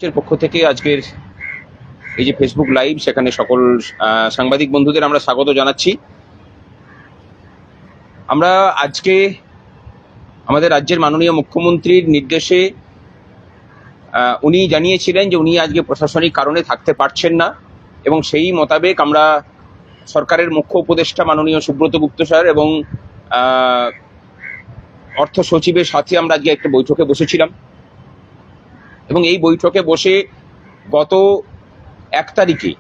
এর পক্ষ থেকে আজকের এই যে ফেসবুক লাইভ, সেখানে সকল সাংবাদিক বন্ধুদের আমরা স্বাগত জানাচ্ছি। আমরা আজকে আমাদের রাজ্যের মাননীয় মুখ্যমন্ত্রীর নির্দেশে উনি জানিয়েছিলেন যে উনি আজকে প্রশাসনিক কারণে থাকতে পারছেন না, এবং সেই মোতাবেক আমরা সরকারের মুখ্য উপদেষ্টা মাননীয় সুব্রত গুপ্ত স্যার এবং অর্থ সচিবের সাথে আমরা আজকে একটা বৈঠকে বসেছিলাম। এবং এই বৈঠকে বসে গত 1 তারিখে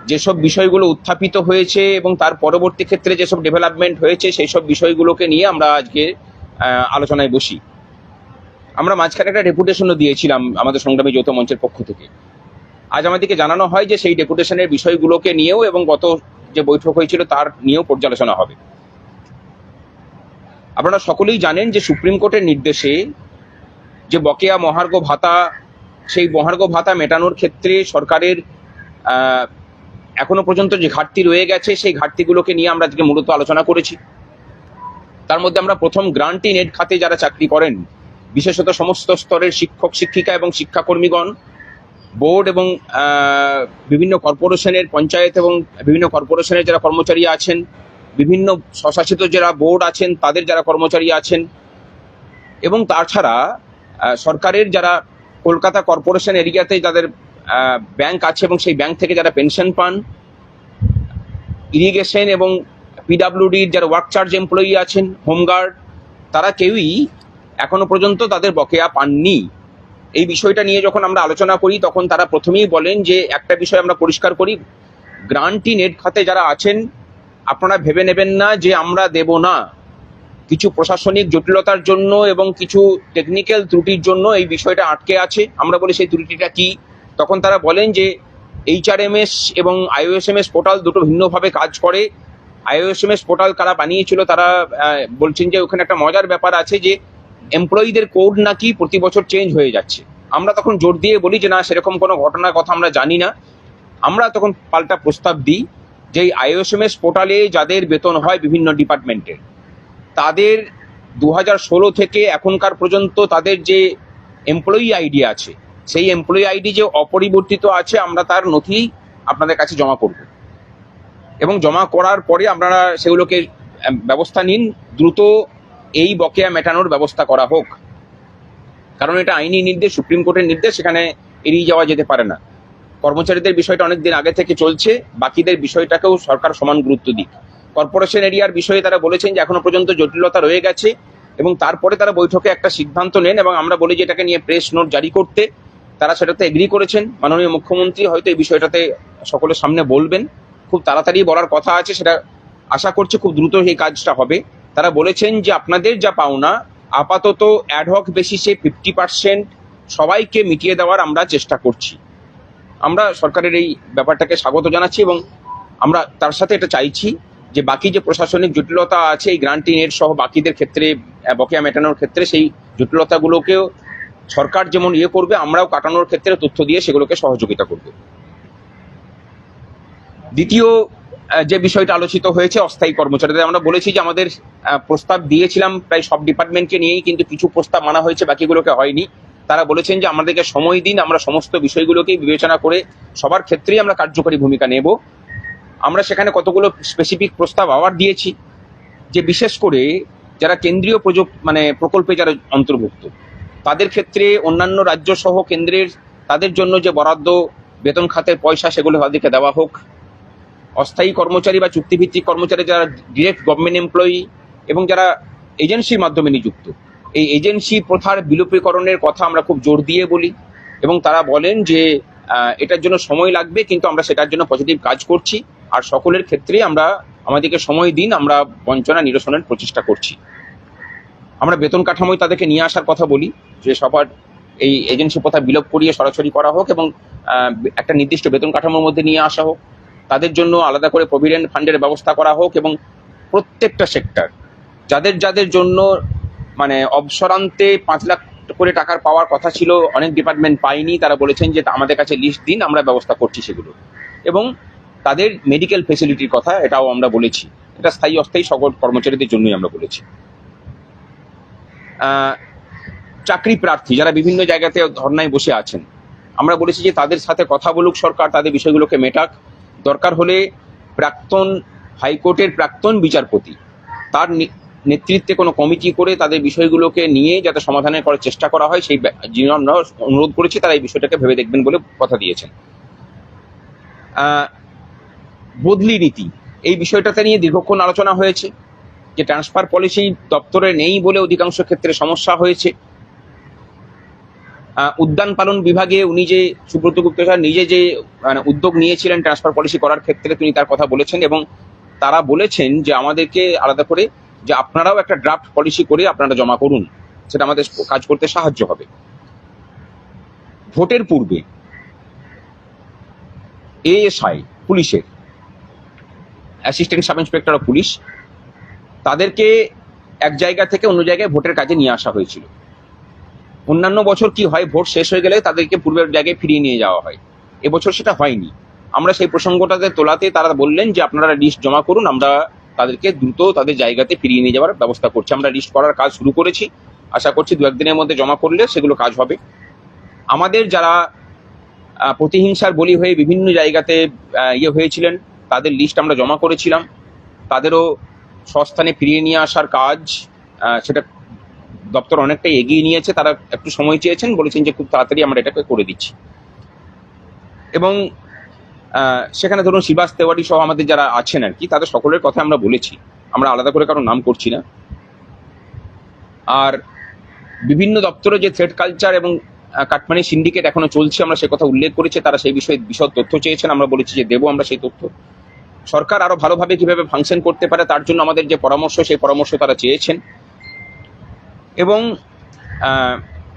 যেসব বিষয়গুলো উত্থাপিত হয়েছে এবং তার পরবর্তী ক্ষেত্রে যেসব ডেভেলপমেন্ট হয়েছে সেই সব বিষয়গুলোকে নিয়ে আমরা আজকে আলোচনায় বসি। আমরা মাঝখানে একটা ডেপুটেশনও দিয়েছিলাম আমাদের সংগ্রামী যৌথ মঞ্চের পক্ষ থেকে। আজ আমাদেরকে জানানো হয় যে সেই ডেপুটেশনের বিষয়গুলোকে নিয়েও এবং গত যে বৈঠক হয়েছিল তার নিয়েও পর্যালোচনা হবে। আপনারা সকলেই জানেন যে সুপ্রিম কোর্টের নির্দেশে যে বকেয়া মহার্ঘ ভাতা, সেই মহার্ঘ ভাতা মেটানোর ক্ষেত্রে সরকারের এখনো পর্যন্ত যে ঘাটতি রয়ে গেছে সেই ঘাটতিগুলোকে নিয়ে আমরা আজকে মূলত আলোচনা করেছি। তার মধ্যে আমরা প্রথম গ্রান্ট ইন এড খাতে যারা চাকরি করেন, বিশেষত সমস্ত স্তরের শিক্ষক শিক্ষিকা এবং শিক্ষাকর্মীগণ, বোর্ড এবং বিভিন্ন কর্পোরেশনের পঞ্চায়েত এবং বিভিন্ন কর্পোরেশনের যারা কর্মচারী আছেন, বিভিন্ন স্বশাসিত যারা বোর্ড আছেন তাদের যারা কর্মচারী আছেন, এবং তাছাড়া সরকারের যারা কলকাতা কর্পোরেশন এরিয়াতে যাদের ব্যাংক আছে এবং সেই ব্যাংক থেকে যারা পেনশন পান, ইরিগেশন এবং পিডাব্লিউডির যারা ওয়ার্ক চার্জ এমপ্লয়ি আছেন, হোমগার্ড, তারা কেউই এখনো পর্যন্ত তাদের বকেয়া পাননি। এই বিষয়টা নিয়ে যখন আমরা আলোচনা করি তখন তারা প্রথমেই বলেন যে একটা বিষয় আমরা পরিষ্কার করি, গ্রান্ট ইন এড খাতে যারা আছেন আপনারা ভেবে নেবেন না যে আমরা দেব না। কিছু প্রশাসনিক জটিলতার জন্য এবং কিছু টেকনিক্যাল ত্রুটির জন্য এই বিষয়টা আটকে আছে। আমরা বলি সেই ত্রুটিটা কি? তখন তারা বলেন যে HRMS এবং IOSMS পোর্টাল দুটো ভিন্নভাবে কাজ করে। IOSMS পোর্টাল কারা বানিয়েছিল তারা বলছেন যে ওখানে একটা মজার ব্যাপার আছে যে এমপ্লয়ীদের কোড নাকি প্রতি বছর চেঞ্জ হয়ে যাচ্ছে। আমরা তখন জোর দিয়ে বলি যে না, সেরকম কোনো ঘটনার কথা আমরা জানি না। আমরা তখন পাল্টা প্রস্তাব দিই যে IOSMS পোর্টালে যাদের বেতন হয় বিভিন্ন ডিপার্টমেন্টের, তাদের 2016 থেকে এখনকার পর্যন্ত তাদের যে এমপ্লয়ি আইডি আছে, সেই এমপ্লয়ি আইডি যে অপরিবর্তিত আছে আমরা তার নথি আপনাদের কাছে জমা করব, এবং জমা করার পরে আপনারা সেগুলোকে ব্যবস্থা নিন, দ্রুত এই বকেয়া মেটানোর ব্যবস্থা করা হোক। কারণ এটা আইনি নির্দেশ, সুপ্রিম কোর্টের নির্দেশ, সেখানে এড়িয়ে যাওয়া যেতে পারে না। কর্মচারীদের বিষয়টা অনেকদিন আগে থেকে চলছে, বাকিদের বিষয়টাকেও সরকার সমান গুরুত্ব দিক। কর্পোরেশন এরিয়ার বিষয়ে তারা বলেছেন যে এখনো পর্যন্ত জটিলতা রয়ে গেছে, এবং তারপরে তারা বৈঠকে একটা সিদ্ধান্ত নেন এবং আমরা বলি যে এটাকে নিয়ে প্রেস নোট জারি করতে। তারা সেটাতে এগ্রি করেছেন। মাননীয় মুখ্যমন্ত্রী হয়তো এই বিষয়টাতে সকলের সামনে বলবেন, খুব তাড়াতাড়ি বলার কথা আছে, সেটা আশা করছে খুব দ্রুত এই কাজটা হবে। তারা বলেছেন যে আপনাদের যা পাওনা আপাতত অ্যাডহক বেসিসে 50% সবাইকে মিটিয়ে দেওয়ার আমরা চেষ্টা করছি। আমরা সরকারের এই ব্যাপারটাকে স্বাগত জানাচ্ছি, এবং আমরা তার সাথে এটা চাইছি যে বাকি যে প্রশাসনিক জটিলতা আছে এই গ্রান্ট ইন এড সহ বাকিদের ক্ষেত্রে বকেয়া মেটানোর ক্ষেত্রে সেই জটিলতাগুলোকেও সরকার যেমন করবে, আমরাও কাটানোর ক্ষেত্রে তথ্য দিয়ে সেগুলোকে সহযোগিতা করব। দ্বিতীয় যে বিষয়টা আলোচিত হয়েছে অস্থায়ী কর্মচারীদের, আমরা বলেছি যে আমাদের প্রস্তাব দিয়েছিলাম প্রায় সব ডিপার্টমেন্টকে নিয়েই, কিন্তু কিছু প্রস্তাব মানা হয়েছে, বাকিগুলোকে হয়নি। তারা বলেছেন যে আমাদেরকে সময় দিন, আমরা সমস্ত বিষয়গুলোকেই বিবেচনা করে সবার ক্ষেত্রেই আমরা কার্যকরী ভূমিকা নেব। আমরা সেখানে কতগুলো স্পেসিফিক প্রস্তাব আবার দিয়েছি, যে বিশেষ করে যারা কেন্দ্রীয় প্রকল্পে যারা অন্তর্ভুক্ত তাদের ক্ষেত্রে অন্যান্য রাজ্য সহ কেন্দ্রের তাদের জন্য যে বরাদ্দ বেতন খাতের পয়সা সেগুলো তাদেরকে দেওয়া হোক। অস্থায়ী কর্মচারী বা চুক্তিভিত্তিক কর্মচারী যারা ডিরেক্ট গভর্নমেন্ট এমপ্লয়ি এবং যারা এজেন্সির মাধ্যমে নিযুক্ত, এই এজেন্সি প্রথার বিলুপ্তিকরণের কথা আমরা খুব জোর দিয়ে বলি, এবং তারা বলেন যে এটার জন্য সময় লাগবে, কিন্তু আমরা সেটার জন্য পজিটিভ কাজ করছি। আর সকলের ক্ষেত্রে আমাদেরকে সময় দিন, আমরা বঞ্চনা নিরসনের প্রচেষ্টা করছি। আমরা বেতন কাঠামোয় তাদেরকে নিয়ে আসার কথা বলি, যে সবার এই এজেন্সি প্রথা বিলোপ করিয়ে সরাসরি করা হোক এবং একটা নির্দিষ্ট বেতন কাঠামোর মধ্যে নিয়ে আসা হোক। তাদের জন্য আলাদা করে প্রভিডেন্ট ফান্ডের ব্যবস্থা করা হোক, এবং প্রত্যেকটা সেক্টর যাদের যাদের জন্য অবসরান্তে 5 লাখ করে টাকার পাওয়ার কথা ছিল, অনেক ডিপার্টমেন্ট পায়নি, তারা বলেছেন যে আমাদের কাছে লিস্ট দিন, আমরা ব্যবস্থা করছি সেগুলো। এবং তাদের মেডিকেল ফেসিলিটির কথা এটাও আমরা বলেছি, এটা স্থায়ী অস্থায়ী সকল কর্মচারীদের জন্যই আমরা বলেছি। চাকরি প্রার্থী যারা বিভিন্ন জায়গাতে ধর্নায় বসে আছেন, আমরা বলেছি যে তাদের সাথে কথা বলুক সরকার, তাদের বিষয়গুলোকে মেটাক। দরকার হলে প্রাক্তন হাইকোর্টের প্রাক্তন বিচারপতি তার নেতৃত্বে কোনো কমিটি করে তাদের বিষয়গুলোকে নিয়ে যাতে সমাধানের করার চেষ্টা করা হয়, সেই জন্য আমরা অনুরোধ করেছি। তারা এই বিষয়টাকে ভেবে দেখবেন বলে কথা দিয়েছেন। বদলি নীতি, এই বিষয়টাতে নিয়ে দীর্ঘক্ষণ আলোচনা হয়েছে যে ট্রান্সফার পলিসি দপ্তরে নেই বলে অধিকাংশ ক্ষেত্রে সমস্যা হয়েছে। উদ্যান পালন বিভাগে উনি যে সুব্রত গুপ্ত স্যার নিজে যে উদ্যোগ নিয়েছিলেন ট্রান্সফার পলিসি করার ক্ষেত্রে, তিনি তার কথা বলেছেন এবং তারা বলেছেন যে আমাদেরকে আলাদা করে যে আপনারাও একটা ড্রাফট পলিসি করে আপনারা জমা করুন, সেটা আমাদের কাজ করতে সাহায্য হবে। ভোটের পূর্বে এএসআই পুলিশের assistant sub inspector of police, তাদেরকে এক জায়গা থেকে অন্য জায়গায় ভোটের কাজে নিয়ে আসা হয়েছিল। অন্যান্য বছর কি হয়, ভোট শেষ হয়ে গেলে তাদেরকে পূর্বের জায়গায় ফিরিয়ে নিয়ে যাওয়া হয়। এবছর সেটা হয়নি। আমরা সেই প্রসঙ্গটাতে তোলাতে তারা বললেন যে আপনারা লিস্ট জমা করুন, আমরা তাদেরকে দ্রুত তাদের জায়গাতে ফিরিয়ে নিয়ে যাওয়ার ব্যবস্থা করছি। আমরা লিস্ট করার কাজ শুরু করেছি, আশা করছি দু একদিনের মধ্যে জমা করলে সেগুলো কাজ হবে। আমাদের যারা প্রতিহিংসার বলি হয়ে বিভিন্ন জায়গাতে হয়েছিলেন, তাদের লিস্ট আমরা জমা করেছিলাম। তাদেরও স্বস্থানে ফিরিয়ে নিয়ে আসার কাজ সেটা দপ্তর অনেকটাই এগিয়ে নিয়েছে। তারা একটু সময় চেয়েছেন, বলেছেন যে খুব তাড়াতাড়ি আমরা এটাকে করে দিচ্ছি। এবং সেখানে ধরুন শিবাস তেওয়ারি সহ আমাদের যারা আছেন আর কি, তাদের সকলের কথা আমরা বলেছি, আমরা আলাদা করে কারো নাম করছি না। আর বিভিন্ন দপ্তরে যে থ্রেড কালচার এবং কাটমানি সিন্ডিকেট এখনো চলছে, আমরা সে কথা উল্লেখ করেছি। তারা সেই বিষয়ে বিশদ তথ্য চেয়েছেন, আমরা বলেছি যে দেবো আমরা সেই তথ্য। সরকার আরো ভালোভাবে কিভাবে ফাংশন করতে পারে তার জন্য আমাদের যে পরামর্শ, সেই পরামর্শ তারা চেয়েছেন। এবং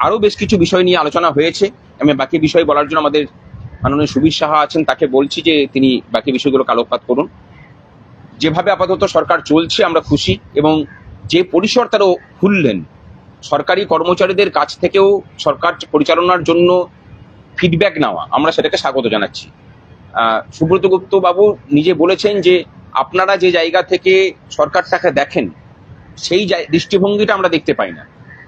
আরো বেশ কিছু বিষয় নিয়ে আলোচনা হয়েছে। আমি বাকি বিষয় বলার জন্য আমাদের মাননীয় সুবীর সাহা আছেন, তাকে বলছি যে তিনি বাকি বিষয়গুলো আলোকপাত করুন। যেভাবে আপাতত সরকার চলছে আমরা খুশি, এবং যে পরিসর তারা খুললেন, সরকারি কর্মচারীদের কাছ থেকেও সরকার পরিচালনার জন্য ফিডব্যাক নেওয়া, আমরা সেটাকে স্বাগত জানাচ্ছি। সুব্রত গুপ্ত বাবু নিজে বলেছেন যে আপনারা যে জায়গা থেকে সরকারটাকে দেখেন, সেই দৃষ্টিভঙ্গিটা আমরা দেখতে পাই না।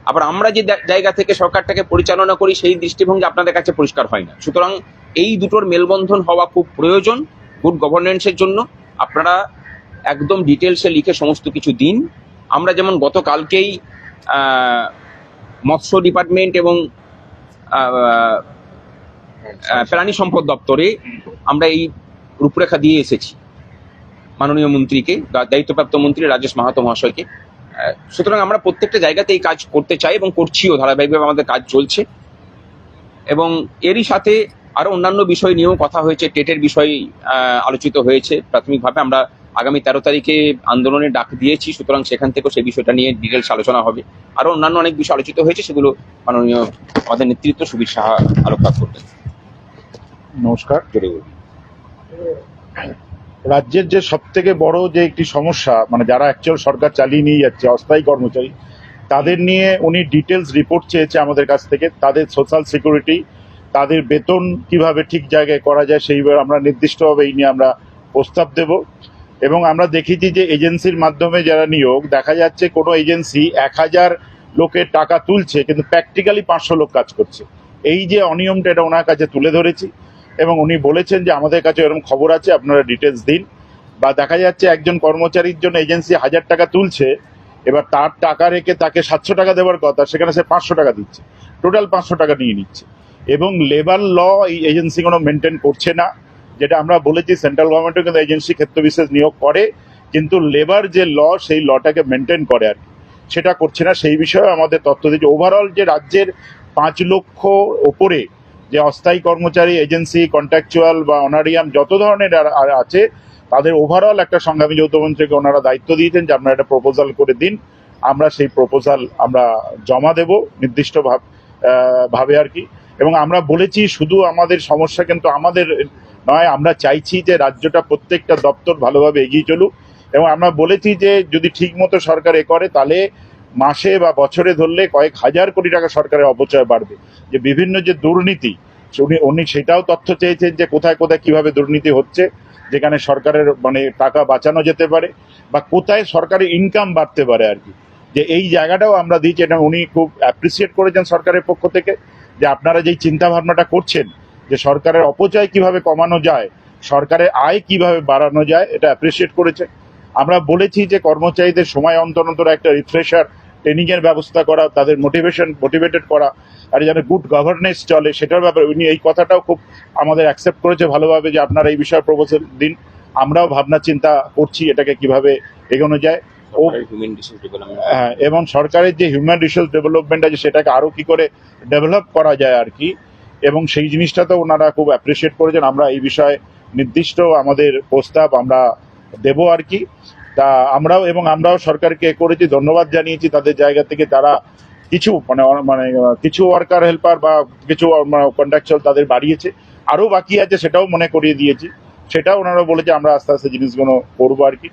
আবার আমরা যে জায়গা থেকে সরকারটাকে পরিচালনা করি, সেই দৃষ্টিভঙ্গি আপনাদের কাছে পরিষ্কার হয় না। সুতরাং এই দুটোর মেলবন্ধন হওয়া খুব প্রয়োজন গুড গভর্নেন্সের জন্য। আপনারা একদম ডিটেলসে লিখে সমস্ত কিছু দিন। আমরা যেমন গতকালকেই মৎস্য ডিপার্টমেন্ট এবং প্রাণী সম্পদ দপ্তরে আমরা এই রূপরেখা দিয়ে এসেছি মাননীয় মন্ত্রীকে, দায়িত্বপ্রাপ্ত মন্ত্রী রাজেশ মাহাতো মহাশয়কে। সুতরাং আমরা প্রত্যেকটা জায়গাতে এই কাজ করতে চাই এবং করছিও, ধারাবাহিকভাবে আমাদের কাজ চলছে। এবং এরই সাথে আরো অন্যান্য বিষয় নিয়েও কথা হয়েছে। টেটের বিষয় আলোচিত হয়েছে প্রাথমিকভাবে। আমরা আগামী 13 তারিখে আন্দোলনের ডাক দিয়েছি, সুতরাং সেখান থেকেও সেই বিষয়টা নিয়ে ডিটেলস আলোচনা হবে। আরো অন্যান্য অনেক বিষয় আলোচিত হয়েছে, সেগুলো মাননীয় আমাদের নেতৃত্ব সুবীর সাহা আলোকপাত করবেন। নমস্কার। রাজ্যের যে সব থেকে বড় যে একটি সমস্যা, মানে যারা অ্যাকচুয়াল সরকার চালিয়ে নিয়ে যাচ্ছে, অস্থায়ী কর্মচারী, তাদের নিয়ে উনি ডিটেলস রিপোর্ট চেয়েছে আমাদের কাছ থেকে। তাদের সোশ্যাল সিকিউরিটি, তাদের বেতন কিভাবে ঠিক জায়গায় করা যায়, সেইভাবে আমরা নির্দিষ্টভাবে এই নিয়ে আমরা প্রস্তাব দেব। এবং আমরা দেখেছি যে এজেন্সির মাধ্যমে যারা নিয়োগ, দেখা যাচ্ছে কোনো এজেন্সি 1000 লোকের টাকা তুলছে, কিন্তু প্র্যাকটিক্যালি 500 লোক কাজ করছে। এই যে অনিয়মটা, এটা ওনার কাছে তুলে ধরেছি এবং উনি বলেছেন যে আমাদের কাছে এরকম খবর আছে, আপনারা ডিটেলস দিন। বা দেখা যাচ্ছে একজন কর্মচারীর জন্য এজেন্সি 1000 টাকা তুলছে, এবার তার টাকা রেখে তাকে 700 টাকা দেওয়ার কথা, সেখানে সে 500 টাকা দিচ্ছে, টোটাল 500 টাকা নিয়ে নিচ্ছে। এবং লেবার ল এই এজেন্সি কোনো মেনটেন করছে না, যেটা আমরা বলেছি সেন্ট্রাল গভর্নমেন্টও কিন্তু এজেন্সি ক্ষেত্রবিশেষ নিয়োগ করে, কিন্তু লেবার যে ল, সেই লটাকে মেনটেন করে আর কি, সেটা করছে না। সেই বিষয়ে আমাদের তথ্য দিচ্ছে। ওভারঅল যে রাজ্যের 5 লক্ষ ওপরে যে অস্থায়ী কর্মচারী, এজেন্সি, কন্ট্রাকচুয়াল বা অনারিয়াম যত ধরনের আছে, তাদের ওভারঅল একটা সংগ্রামী যৌথমন্ত্রীকে ওনারা দায়িত্ব দিয়েছেন যে আপনারা একটা প্রপোজাল করে দিন। আমরা সেই প্রপোজাল আমরা জমা দেব নির্দিষ্ট ভাবে আর কি। এবং আমরা বলেছি শুধু আমাদের সমস্যা কিন্তু আমাদের নয়, আমরা চাইছি যে রাজ্যটা প্রত্যেকটা দপ্তর ভালোভাবে এগিয়ে চলুক। এবং আমরা বলেছি যে যদি ঠিক মতো সরকার করে, তাহলে মাসে বা বছরে ধরলে কয়েক হাজার কোটি টাকা সরকারের অপচয় বাড়বে। যে বিভিন্ন যে দুর্নীতি, উনি সেটাও তথ্য চেয়েছেন যে কোথায় কোথায় কিভাবে দুর্নীতি হচ্ছে, যেখানে সরকারের মানে টাকা বাঁচানো যেতে পারে, বা কোথায় সরকারের ইনকাম বাড়তে পারে আর কি। যে এই জায়গাটাও আমরা দিয়েছি, এটা উনি খুব অ্যাপ্রিসিয়েট করেছেন সরকারের পক্ষ থেকে, যে আপনারা যেই চিন্তা ভাবনাটা করছেন যে সরকারের অপচয় কিভাবে কমানো যায়, সরকারের আয় কিভাবে বাড়ানো যায়, এটা অ্যাপ্রিসিয়েট করেছে। আমরা বলেছি যে কর্মচারীদের সময় অন্তর অন্তর একটা রিফ্রেশার ট্রেনিং এর ব্যবস্থা করা, তাদের মোটিভেটেড করা, আর যেন গুড গভর্নেন্স চলে সেটার ব্যাপারে উনি এই কথাটাও খুব আমাদের অ্যাকসেপ্ট করেছে ভালোভাবে, যে আপনারা এই বিষয়ে প্রপোজাল দিন, আমরাও ভাবনা চিন্তা করছি এটাকে কিভাবে এগোনো যায়। ও হিউম্যান রিসোর্স ডেভেলপমেন্ট এবং সরকারের যে হিউম্যান রিসোর্স ডেভেলপমেন্ট আছে সেটাকে আরো কি করে ডেভেলপ করা যায় আর কি, এবং সেই জিনিসটা তো ওনারা খুব অ্যাপ্রিসিয়েট করেছেন। আমরা এই বিষয়ে নির্দিষ্ট আমাদের প্রস্তাব আমরা দেব আর কি। তা আমরাও সরকারকে করেছি, ধন্যবাদ জানিয়েছি তাদের জায়গা থেকে, তারা কিছু কিছু ওয়ার্কার হেল্পার বা কিছু কন্ট্রাকচুয়াল তাদের বাড়িয়েছে, আরো বাকি আছে সেটাও মনে করিয়ে দিয়েছি, সেটাও ওনারা বলেছে আমরা আস্তে আস্তে জিনিসগুলো করবো আর কি।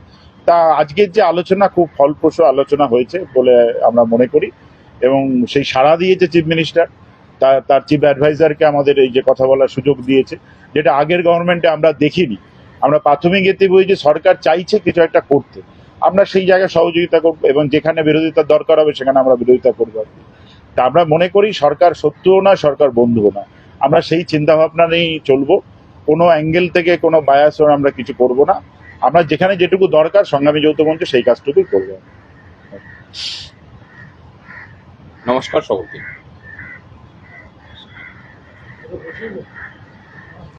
তা আজকের যে আলোচনা খুব ফলপ্রসূ আলোচনা হয়েছে বলে আমরা মনে করি, এবং সেই সাড়া দিয়েছে চিফ মিনিস্টার, তার চিফ অ্যাডভাইজারকে আমাদের এই যে কথা বলার সুযোগ দিয়েছে, যেটা আগের গভর্নমেন্টে আমরা দেখিনি। আমরা প্রাথমিক এতে বই যে সরকার চাইছে কিছু একটা করতে, আমরা সেই জায়গায় সহযোগিতা করবো, এবং যেখানে বিরোধিতার দরকার হবে সেখানে আমরা বিরোধিতা করবো আর কি। তা আমরা মনে করি সরকার শত্রুও না, সরকার বন্ধুও না, আমরা সেই চিন্তা ভাবনা নিয়েই চলবো। কোনো অ্যাঙ্গেল থেকে কোনো বায়াস আমরা কিছু করব না, আমরা যেখানে যেটুকু দরকার সংগ্রামী যৌথ মঞ্চ সেই কাজটুকুই করবো। নমস্কার সকলকে।